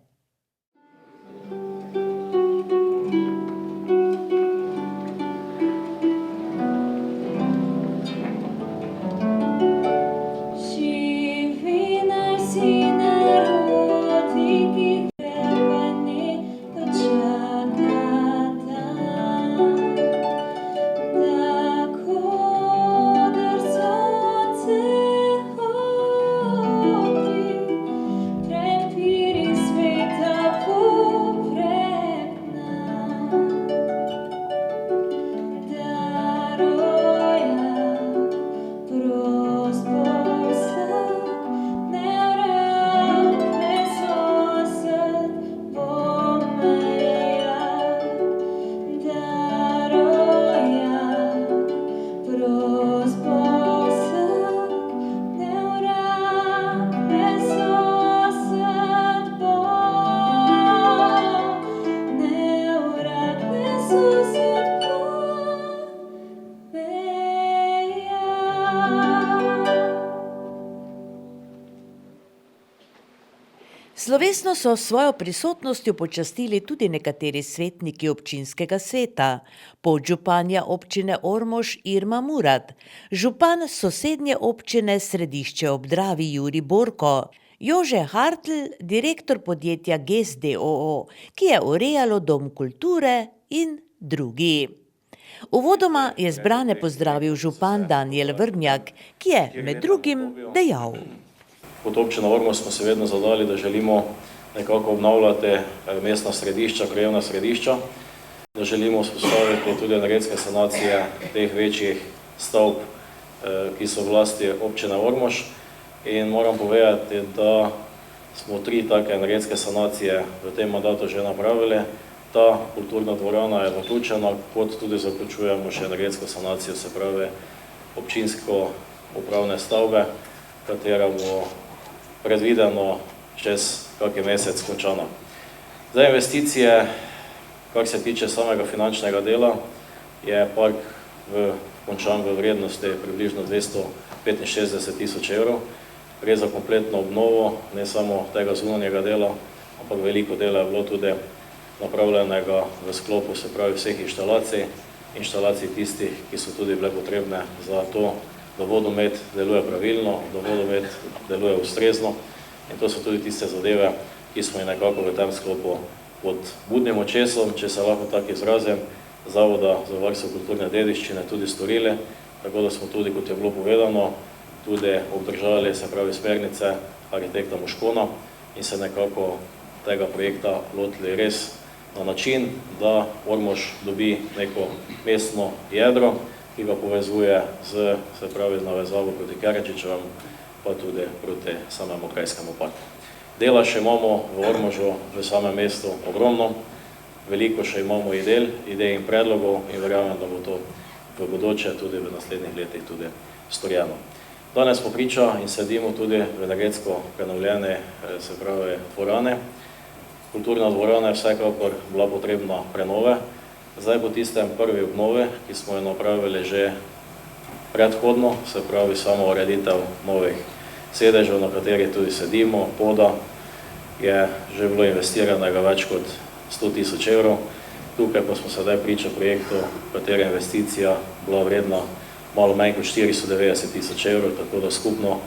Slovesno so s svojo prisotnostjo počastili tudi nekateri svetniki občinskega sveta, podžupanja občine Ormož Irma Murad, župan sosednje občine Središče ob Dravi Jurij Borko, Jože Hartl, direktor podjetja GES d.o.o., ki je urejalo Dom kulture in drugi. Uvodoma je zbrane pozdravil župan Danijel Vrmjak, ki je med drugim dejal. Kot občina Ormož smo se vedno zadali, da želimo nekako obnavljati mestna središča, krajevna središča, da želimo vzpostaviti tudi energetske sanacije teh večjih stavb, ki so v lasti občine Ormož. In moram povedati, da smo 3 take energetske sanacije v tem mandatu že napravili. Ta kulturna dvorana je zaključena, kot tudi zaključujemo še energetsko sanacijo, se pravi občinsko upravne stavbe, katera bo predvideno čez kakšen mesec končana. Za investicije, kar se tiče samega finančnega dela, je park končan v vrednosti približno 265 000 evrov. Gre za kompletno obnovo, ne samo tega zunanjega dela, ampak veliko dela je bilo tudi napravljenega v sklopu, se pravi vseh inštalacij tistih, ki so tudi bile potrebne za to, da vodomet deluje pravilno, da vodomet deluje ustrezno. In to so tudi tiste zadeve, ki smo jih nekako v tem sklopu pod budnim očesom, če se lahko tako izrazim, Zavoda za varstvo kulturne dediščine tudi storili, tako da smo tudi, kot je bilo povedano, tudi obdržali, se pravi, smernice arhitekta Moškona in se nekako tega projekta lotili res na način, da Ormož dobi neko mestno jedro, ki ga povezuje z, se pravi, navezavo proti Kerenčičevem, pa tudi proti samemu Krajskemu parku. Dela še imamo v Ormožu, v samem mestu ogromno, veliko še imamo idej in predlogov in verjamem, da bo to v bodoče tudi v naslednjih letih tudi storjeno. Danes smo priča in sedimo tudi v energetsko prenovljene, se pravi, dvorane. Kulturna dvorana je vsekakor bila potrebna prenove. Zdaj po tistem prvi obnovi, ki smo jo napravili že predhodno, se pravi samo ureditev novih sedežev, na katerih tudi sedimo, poda, je že bilo investiranega več kot 100 000 evrov. Tukaj pa smo sedaj priča projektu, katera investicija bila vredna malo manj kot 490 000 evrov, tako da skupno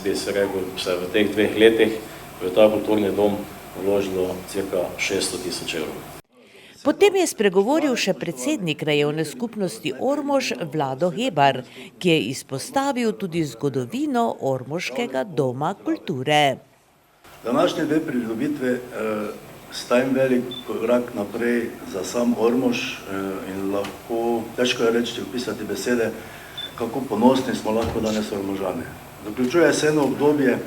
bi se rekel, se v teh 2 letih v ta kulturni dom vložilo cirka 600 000 evrov. Potem je spregovoril še predsednik krajevne skupnosti Ormož Vlado Hebar, ki je izpostavil tudi zgodovino Ormoškega doma kulture. Današnje 2 pridobitve sta en velik korak naprej za sam Ormož in lahko, težko je reči, opisati besede, kako ponosni smo lahko danes Ormožani. Zaključuje se eno obdobje,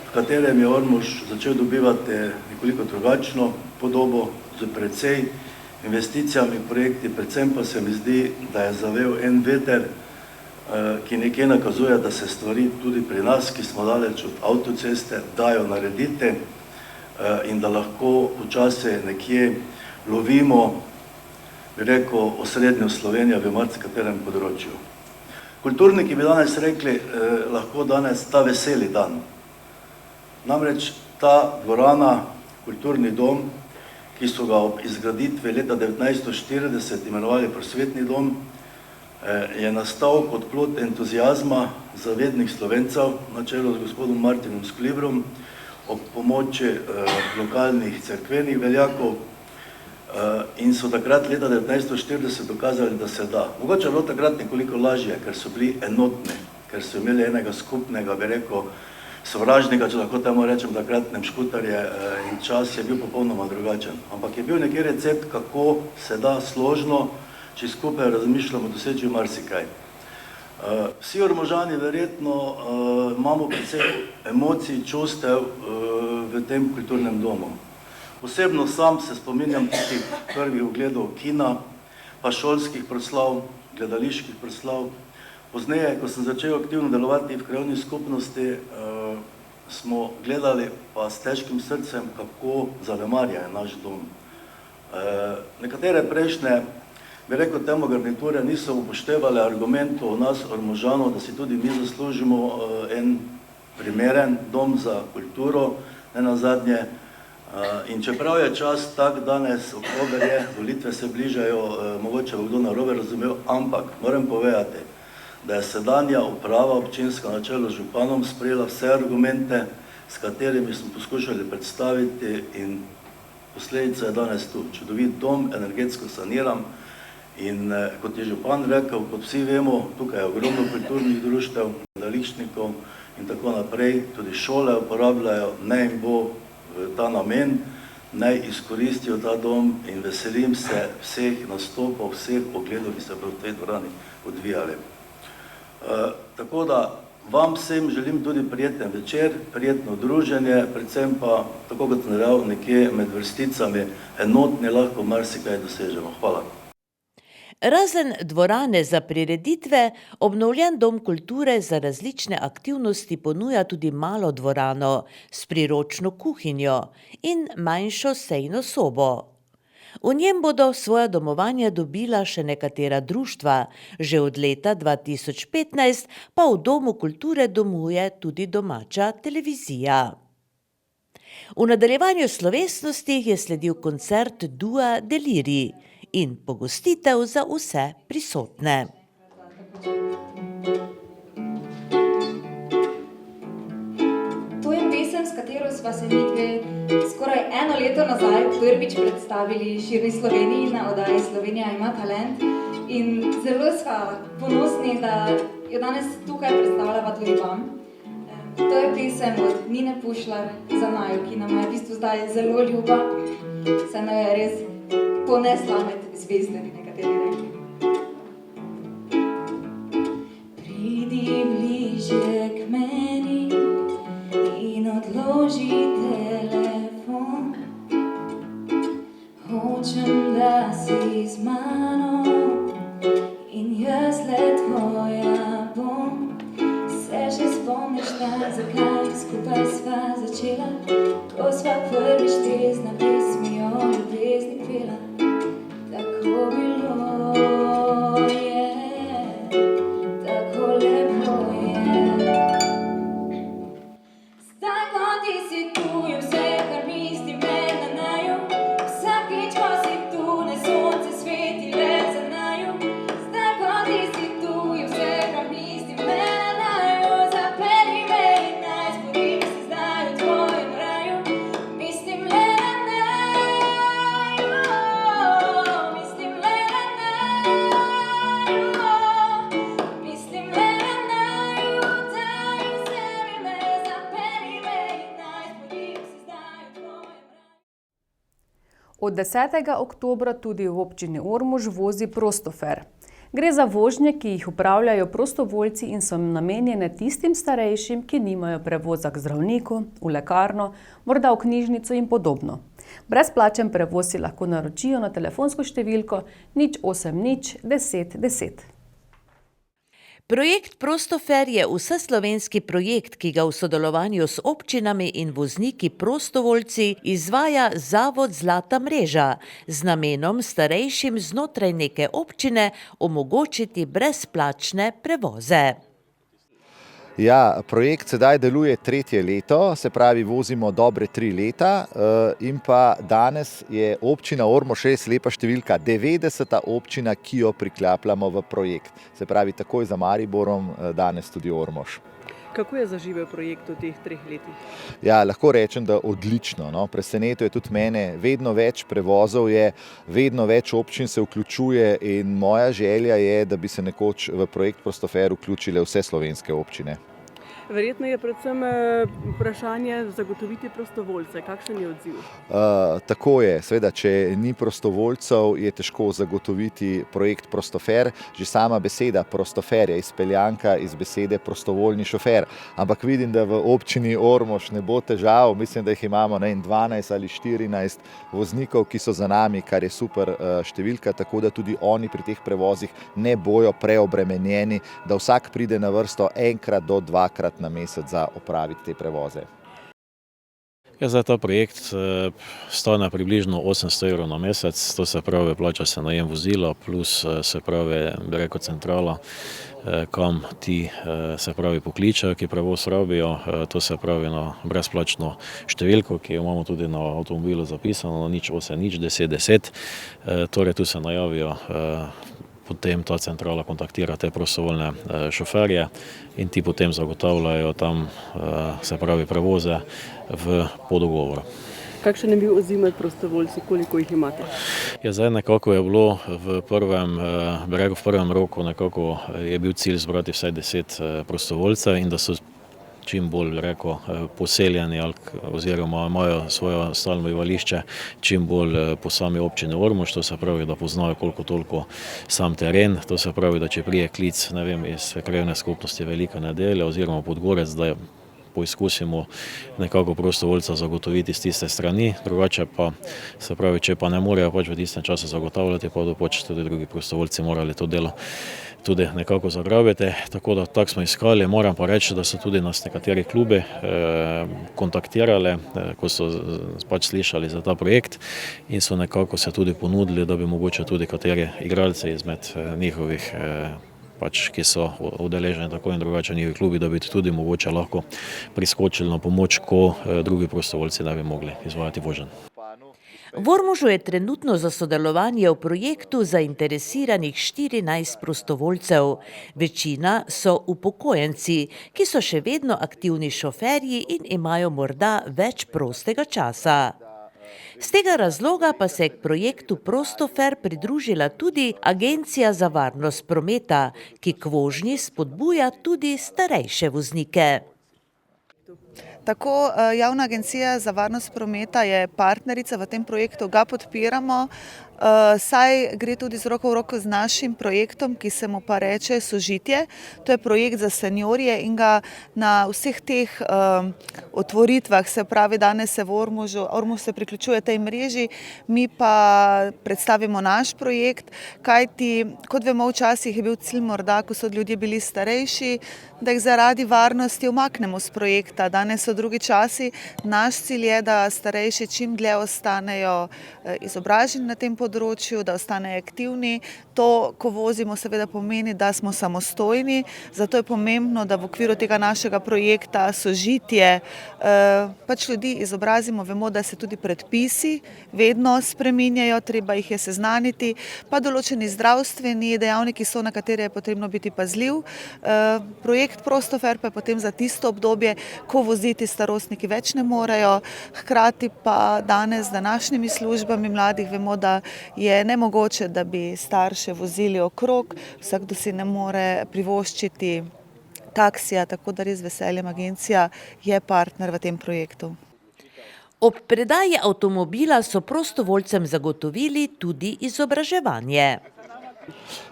v katerem je Ormož začel dobivati nekoliko drugačno podobo z precej investicijami, projekti, predvsem pa se mi zdi, da je zavel en veter, ki nekje nakazuje, da se stvari tudi pri nas, ki smo daleč od avtoceste, dajo narediti in da lahko včasih nekje lovimo, bi rekel, osrednjo Slovenijo v marsikaterem področju. Kulturniki bi danes rekli, lahko danes ta veseli dan. Namreč ta dvorana, kulturni dom, ki so ga ob izgraditvi leta 1940 imenovali Prosvetni dom, je nastal kot plod entuziazma zavednih Slovencev na čelu z gospodom Martinom Sklibrom ob pomoči lokalnih cerkvenih veljakov in so takrat leta 1940 dokazali, da se da. Mogoče je bilo takrat nekoliko lažje, ker so bili enotni, ker so imeli enega skupnega, bi rekel, sovražnika, če lahko temu rečem, takratnem Škutarje in čas je bil popolnoma drugačen. Ampak je bil nekaj recept, kako se da složno, če skupaj razmišljamo, doseči marsikaj. Vsi Ormožani verjetno imamo precej emocij, čustev v tem kulturnem domu. Osebno sam se spominjam tistih prvih ogledov kina, pa šolskih proslav, gledaliških proslav. Pozneje, ko sem začel aktivno delovati v krajevni skupnosti, smo gledali pa s težkim srcem, kako zanemarja je naš dom. Nekatere prejšnje, bi rekel, temu garniture niso upoštevali argumentov nas, Ormožanov, da si tudi mi zaslužimo en primeren dom za kulturo. Nenazadnje In čeprav je čas tak danes, oktober je, volitve se bližajo, mogoče bo kdo narobe razumel, ampak moram povedati, da je sedanja uprava občinska na čelu z županom sprejela vse argumente, s katerimi smo poskušali predstaviti, in posledica je danes tu. Čudovit dom, energetsko saniran, in kot je župan rekel, kot vsi vemo, tukaj je ogromno kulturnih društev, gledališčnikov in tako naprej, tudi šole uporabljajo, naj jim bo v ta namen, naj izkoristijo ta dom, in veselim se vseh nastopov, vseh ogledov, ki se bodo v tej dvorani odvijali. Tako da vam vsem želim tudi prijeten večer, prijetno druženje, predvsem pa, tako kot sem rekel, nekje med vrsticami enotni lahko marsikaj dosežemo. Hvala. Razen dvorane za prireditve, obnovljen dom kulture za različne aktivnosti ponuja tudi malo dvorano s priročno kuhinjo in manjšo sejno sobo. V njem bodo svoja domovanja dobila še nekatera društva, že od leta 2015 pa v Domu kulture domuje tudi domača televizija. V nadaljevanju slovesnosti je sledil koncert dua Deliri in pogostitev za vse prisotne. To je pesem, s katero sva se midve skoraj eno leto nazaj prvič predstavili širni Sloveniji na oddaji Slovenija ima talent, in zelo sva ponosni, da jo danes tukaj predstavljava tudi vam. To je pesem od Nine Pušlar za naju, ki nam je v bistvu zdaj zelo ljuba, saj nam je res ponesla med zvezde, bi nekateri rekli. Pridi bliže k meni in odloži telefon. Hočem, da si z mano in jaz le tvoja bom. Se še spomniš dan, zakaj skupaj sva začela, ko sva prvič tezna pesmi o ljubezni pela. Tako bilo je, tako lepo je. Zdaj, ko ti si tu, je vse, kar mislim, ena naju. Vsakič, ko si tu, ne sonce sveti le za naju. Zdaj, ko ti si tu, je vse, kar mislim, ena naju. Zapeli me in naj zbudim se zdaj v tvojem raju. Mislim le na naju, mislim le na naju, mislim le na naju, daj vzemi me, zapeli me in naj zbudim se zdaj v tvojem raju. Od 10. oktobra tudi v občini Ormož vozi Prostofer. Gre za vožnje, ki jih upravljajo prostovoljci in so namenjene tistim starejšim, ki nimajo prevoza k zdravniku, v lekarno, morda v knjižnico in podobno. Brezplačen prevoz si lahko naročijo na telefonsko številko 080 10 10. Projekt Prostofer je vseslovenski projekt, ki ga v sodelovanju s občinami in vozniki prostovoljci izvaja Zavod Zlata mreža z namenom starejšim znotraj neke občine omogočiti brezplačne prevoze. Ja, projekt sedaj deluje tretje leto, se pravi vozimo dobre 3 leta in pa danes je občina Ormož res lepa številka, 90. občina, ki jo priklapljamo v projekt. Se pravi takoj za Mariborom, danes tudi Ormož. Kako je zaživel projekt v teh 3 letih? Ja, lahko rečem, da odlično. Presenetilo je tudi mene, vedno več prevozov je, vedno več občin se vključuje in moja želja je, da bi se nekoč v projekt Prostofer vključile vse slovenske občine. Verjetno je predvsem vprašanje zagotoviti prostovoljce. Kakšen je odziv? Tako je. Seveda, če ni prostovoljcev, je težko zagotoviti projekt Prostofer. Že sama beseda Prostofer je izpeljanka iz besede prostovoljni šofer. Ampak vidim, da v občini Ormož ne bo težav. Mislim, da jih imamo 12 ali 14 voznikov, ki so za nami, kar je super številka, tako da tudi oni pri teh prevozih ne bojo preobremenjeni, da vsak pride na vrsto enkrat do 2-krat na mesec za opraviti te prevoze. Zdaj ta projekt stane približno 800 € na mesec, to se pravi, plača se najem vozila, plus se pravi, bi rekel, centrala, kam ti se pravi pokličejo, ki prevoz rabijo, to se pravi na brezplačno številko, ki jo imamo tudi na avtomobilu zapisano, na 08 10 10, torej tu se najavijo, potem ta centrala kontaktira te prostovoljne šoferje in ti potem zagotavljajo tam, se pravi, prevoze v podogovoru. Kakšen je bil odziv med prostovoljci, koliko jih imate? Zdaj nekako je bilo v prvem roku nekako je bil cilj zbrati vsaj 10 prostovoljcev in da so čim bolj poseljeni oziroma imajo svoje stalno bivališče čim bolj po sami občini Ormož, to se pravi, da poznajo koliko toliko sam teren, to se pravi, da če prije klic, ne vem, iz krajevne skupnosti Velika Nedelja oziroma Podgorec, da poizkusimo nekako prostovoljca zagotoviti z tiste strani, drugače pa, se pravi, če pa ne morejo pač v tistem času zagotavljati, pa pač tudi drugi prostovoljci morali to delo tudi nekako zagrabiti, tako da tako smo iskali. Moram pa reči, da so tudi nas nekateri klubi kontaktirali, ko so pač slišali za ta projekt in so nekako se tudi ponudili, da bi mogoče tudi kateri igralci izmed njihovih pač, ki so udeleženi tako in drugače njihovi klubi, da bi tudi mogoče lahko priskočili na pomoč, ko drugi prostovoljci ne bi mogli izvajati voženj. V Ormožu je trenutno za sodelovanje v projektu zainteresiranih 14 prostovoljcev. Večina so upokojenci, ki so še vedno aktivni šoferji in imajo morda več prostega časa. Z tega razloga pa se je k projektu Prostofer pridružila tudi Agencija za varnost prometa, ki k vožnji spodbuja tudi starejše voznike. Tako Javna agencija za varnost prometa je partnerica v tem projektu, ga podpiramo, saj gre tudi z roko v roko z našim projektom, ki se mu pa reče Sožitje. To je projekt za seniorje in ga na vseh teh otvoritvah, se pravi danes se v Ormož se priključuje tej mreži, mi pa predstavimo naš projekt, kajti kot vemo včasih je bil cilj morda, ko so ljudje bili starejši, da jih zaradi varnosti umaknemo z projekta. Danes so drugi časi, naš cilj je, da starejši čim dlje ostanejo izobraženi na tem področju, da ostanejo aktivni. To, ko vozimo, seveda pomeni, da smo samostojni, zato je pomembno, da v okviru tega našega projekta Sožitje pač ljudi izobrazimo. Vemo, da se tudi predpisi vedno spreminjajo, treba jih je seznaniti, pa določeni zdravstveni dejavniki so, na katere je potrebno biti pazljiv. Projekt Prostofer pa je potem za tisto obdobje, ko voziti starostniki več ne morejo, hkrati pa danes z današnjimi službami mladih vemo, da je nemogoče, da bi starše vozili okrog, vsakdo si ne more privoščiti taksija, tako da res veseljem agencija je partner v tem projektu. Ob predaji avtomobila so prostovoljcem zagotovili tudi izobraževanje.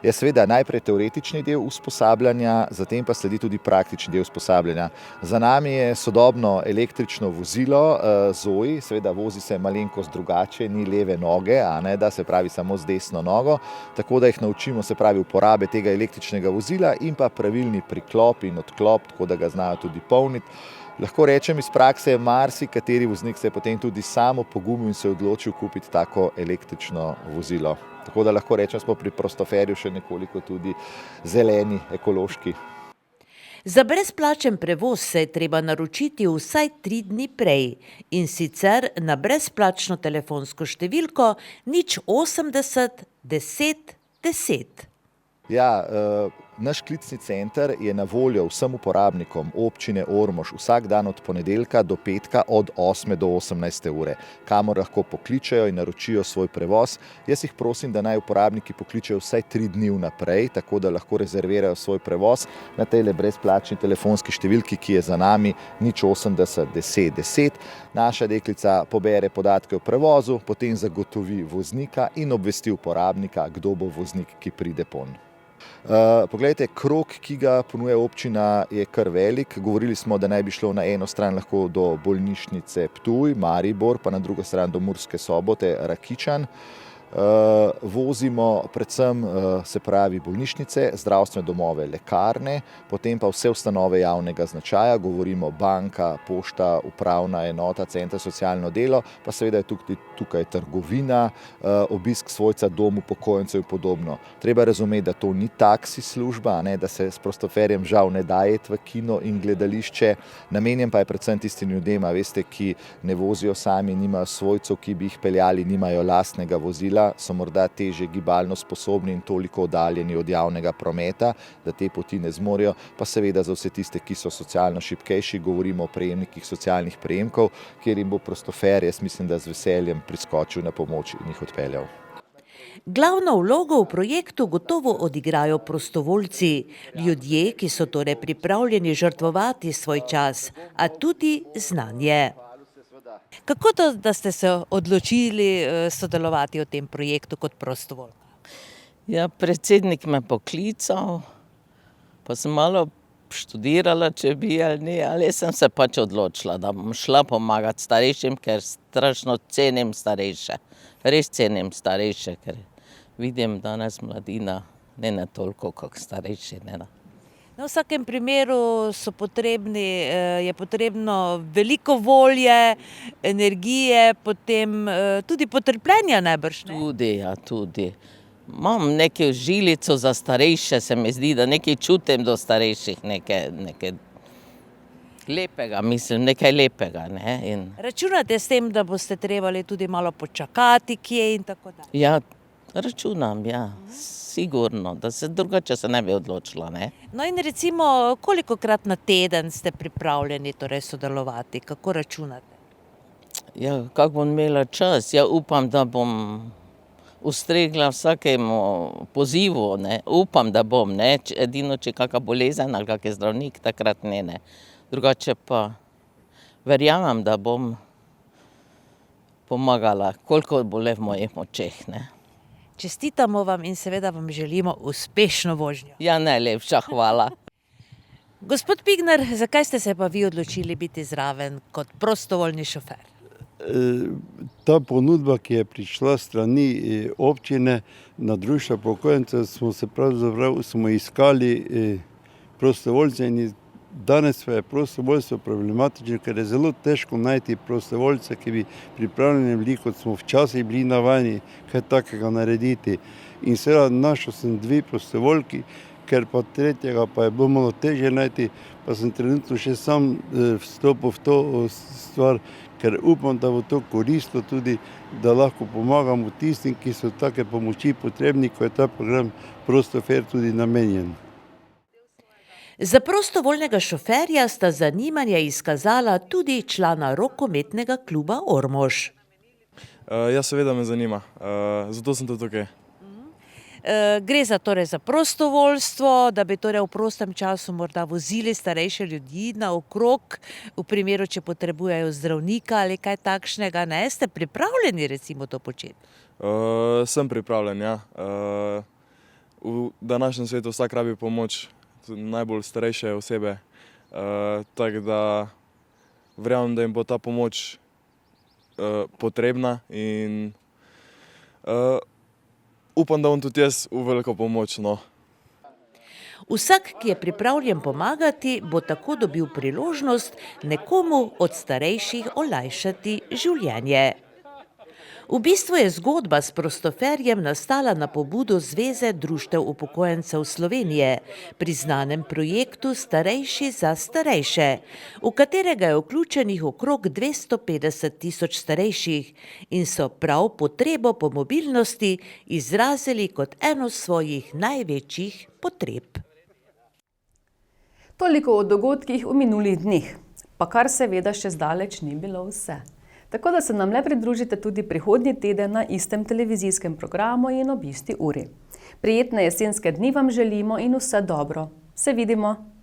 Je seveda najprej teoretični del usposabljanja, zatem pa sledi tudi praktični del usposabljanja. Za nami je sodobno električno vozilo Zoe, seveda vozi se malenkost drugače, ni leve noge, da se pravi samo z desno nogo, tako da jih naučimo se pravi uporabe tega električnega vozila in pa pravilni priklop in odklop, tako da ga znajo tudi polniti. Lahko rečem iz prakse, marsikateri voznik se je potem tudi sam opogumil in se odločil kupiti tako električno vozilo. Tako da lahko rečem, smo pri Prostoferju še nekoliko tudi zeleni, ekološki. Za brezplačen prevoz se je treba naročiti vsaj 3 dni prej, in sicer na brezplačno telefonsko številko 080 10 10. Ja, naš klicni center je na voljo vsem uporabnikom občine Ormož vsak dan od ponedeljka do petka od 8 do 18 ure, kamor lahko pokličejo in naročijo svoj prevoz. Jaz jih prosim, da naj uporabniki pokličejo vsaj 3 dni vnaprej, tako da lahko rezervirajo svoj prevoz na tejle brezplačni telefonski številki, ki je za nami 080 10 10. Naša deklica pobere podatke o prevozu, potem zagotovi voznika in obvesti uporabnika, kdo bo voznik, ki pride ponj. Poglejte, krog, ki ga ponuja občina, je kar velik. Govorili smo, da naj bi šlo na eno stran lahko do bolnišnice Ptuj, Maribor, pa na drugo stran do Murske Sobote, Rakičan. Vozimo predvsem, se pravi, bolnišnice, zdravstvene domove, lekarne, potem pa vse ustanove javnega značaja, govorimo banka, pošta, upravna enota, center socialno delo, pa seveda je tukaj trgovina, obisk svojca, dom upokojencev in podobno. Treba razumeti, da to ni taksi služba, da se s prostoferjem žal ne da iti v kino in gledališče, namenjen pa je predvsem tistim ljudem, veste, ki ne vozijo sami, nimajo svojcev, ki bi jih peljali, nimajo lastnega vozila, so morda težje gibalno sposobni in toliko oddaljeni od javnega prometa, da te poti ne zmorejo, pa seveda za vse tiste, ki so socialno šibkejši, govorimo o prejemnikih socialnih prejemkov, kjer jim bo prostofer, jaz mislim, da z veseljem priskočil na pomoč in jih odpeljal. Glavno vlogo v projektu gotovo odigrajo prostovoljci, ljudje, ki so torej pripravljeni žrtvovati svoj čas, a tudi znanje. Kako to, da ste se odločili sodelovati v tem projektu kot prostovoljka? Ja, predsednik me poklical, pa sem malo študirala, če bi ali ne, ali sem se pač odločila, da bom šla pomagati starejšim, ker strašno cenim starejše. Res cenim starejše, ker vidim danes mladina ne toliko, kot starejši. V vsakem primeru je potrebno veliko volje, energije, potem tudi potrpljenja najbrž. Tudi. Imam neko žilico za starejše, se mi zdi, da nekaj čutim do starejših, nekaj lepega, nekaj lepega. Računate s tem, da boste trebali tudi malo počakati kje in tako dalje? Ja, računam, sigurno, da drugače se ne bi odločila. No in recimo, kolikokrat na teden ste pripravljeni sodelovati, kako računate? Ja, kako bom imela čas, upam, da bom ustregla vsakemu pozivu, upam, da bom, edino, če kakšna bolezen ali kak zdravnik, takrat ne. Drugače pa verjamem, da bom pomagala, koliko bo le v mojih močeh. Čestitamo vam in seveda vam želimo uspešno vožnjo. Ja, najlepša hvala. Gospod Pigner, zakaj ste se pa vi odločili biti zraven kot prostovoljni šofer? Ta ponudba, ki je prišla strani občine na društvo upokojencev, smo iskali prostovoljce in danes je prostovoljstvo problematično, ker je zelo težko najti prostovoljce, ki bi pripravljeni bili, kot smo včasih bili navajeni, kaj takega narediti. In seveda našel sem 2 prostovoljki, ker pa tretjega pa je bilo malo težje najti, pa sem trenutno še sam vstopil v to stvar, ker upam, da bo to koristilo tudi, da lahko pomagamo tistim, ki so take pomoči potrebni, ko je ta program Prostofer tudi namenjen. Za prostovoljnega šoferja sta zanimanje izkazala tudi člana rokometnega kluba Ormož. Ja, seveda me zanima, zato sem tudi tukaj. Gre torej za prostovoljstvo, da bi torej v prostem času morda vozili starejše ljudi naokrog, v primeru, če potrebujejo zdravnika ali kaj takšnega. Ste pripravljeni recimo to početi? Sem pripravljen, ja. V današnjem svetu vsak rabi pomoč, najbolj starejše osebe, tako da verjamem, da jim bo ta pomoč potrebna in upam, da bom tudi jaz v veliko pomoč. Vsak, ki je pripravljen pomagati, bo tako dobil priložnost nekomu od starejših olajšati življenje. V bistvu je zgodba s prostoferjem nastala na pobudo Zveze društev upokojencev Slovenije pri znanem projektu Starejši za starejše, v katerega je vključenih okrog 250.000 starejših in so prav potrebo po mobilnosti izrazili kot eno svojih največjih potreb. Toliko o dogodkih v minulih dneh, pa kar seveda še zdaleč ni bilo vse. Tako da se nam le pridružite tudi prihodnji teden na istem televizijskem programu in ob isti uri. Prijetne jesenske dni vam želimo in vse dobro. Se vidimo!